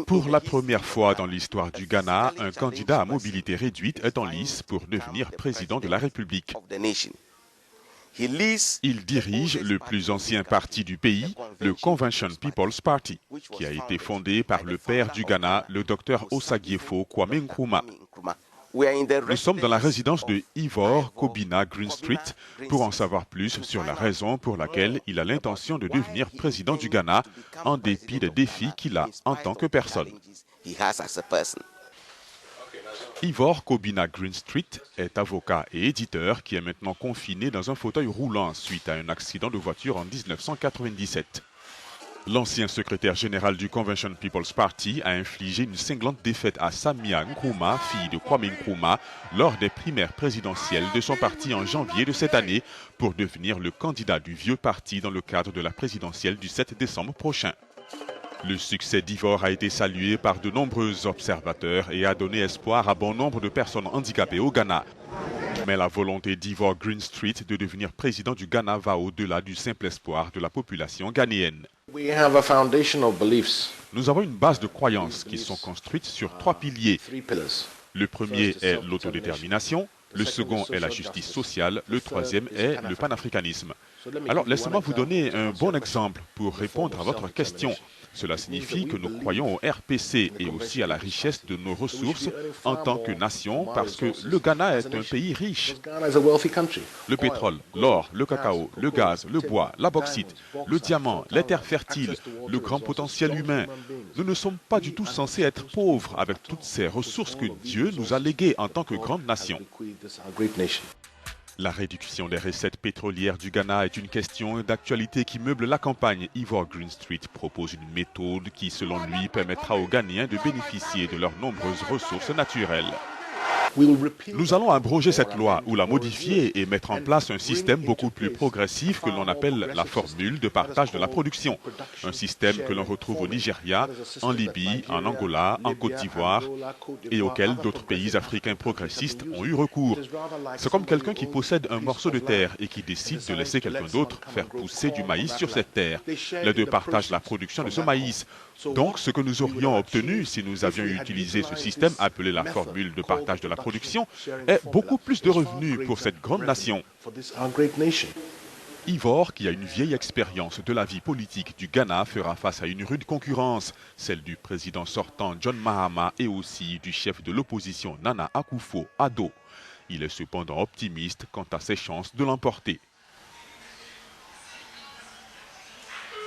Pour la première fois dans l'histoire du Ghana, un candidat à mobilité réduite est en lice pour devenir président de la République. Il dirige le plus ancien parti du pays, le Convention People's Party, qui a été fondé par le père du Ghana, le docteur Osagyefo Kwame Nkrumah. Nous sommes dans la résidence de Ivor Kobina Green Street pour en savoir plus sur la raison pour laquelle il a l'intention de devenir président du Ghana en dépit des défis qu'il a en tant que personne. Ivor Kobina Green Street est avocat et éditeur qui est maintenant confiné dans un fauteuil roulant suite à un accident de voiture en 1997. L'ancien secrétaire général du Convention People's Party a infligé une cinglante défaite à Samia Nkrumah, fille de Kwame Nkrumah, lors des primaires présidentielles de son parti en janvier de cette année pour devenir le candidat du vieux parti dans le cadre de la présidentielle du 7 décembre prochain. Le succès d'Ivor a été salué par de nombreux observateurs et a donné espoir à bon nombre de personnes handicapées au Ghana. Mais la volonté d'Ivor Green Street de devenir président du Ghana va au-delà du simple espoir de la population ghanéenne. Nous avons une base de croyances qui sont construites sur 3 piliers. Le premier est l'autodétermination, le second est la justice sociale, le troisième est le panafricanisme. Alors laissez-moi vous donner un bon exemple pour répondre à votre question. Cela signifie que nous croyons au RPC et aussi à la richesse de nos ressources en tant que nation parce que le Ghana est un pays riche. Le pétrole, l'or, le cacao, le gaz, le bois, la bauxite, le diamant, les terres fertiles, le grand potentiel humain. Nous ne sommes pas du tout censés être pauvres avec toutes ces ressources que Dieu nous a léguées en tant que grande nation. La réduction des recettes pétrolières du Ghana est une question d'actualité qui meuble la campagne. Ivor Green Street propose une méthode qui, selon lui, permettra aux Ghanéens de bénéficier de leurs nombreuses ressources naturelles. Nous allons abroger cette loi ou la modifier et mettre en place un système beaucoup plus progressif que l'on appelle la formule de partage de la production. Un système que l'on retrouve au Nigeria, en Libye, en Angola, en Côte d'Ivoire et auquel d'autres pays africains progressistes ont eu recours. C'est comme quelqu'un qui possède un morceau de terre et qui décide de laisser quelqu'un d'autre faire pousser du maïs sur cette terre. Les deux partagent la production de ce maïs. Donc, ce que nous aurions obtenu si nous avions utilisé ce système appelé la formule de partage de la production est beaucoup plus de revenus pour cette grande nation. Ivor, qui a une vieille expérience de la vie politique du Ghana, fera face à une rude concurrence, celle du président sortant John Mahama et aussi du chef de l'opposition Nana Akufo-Addo. Il est cependant optimiste quant à ses chances de l'emporter.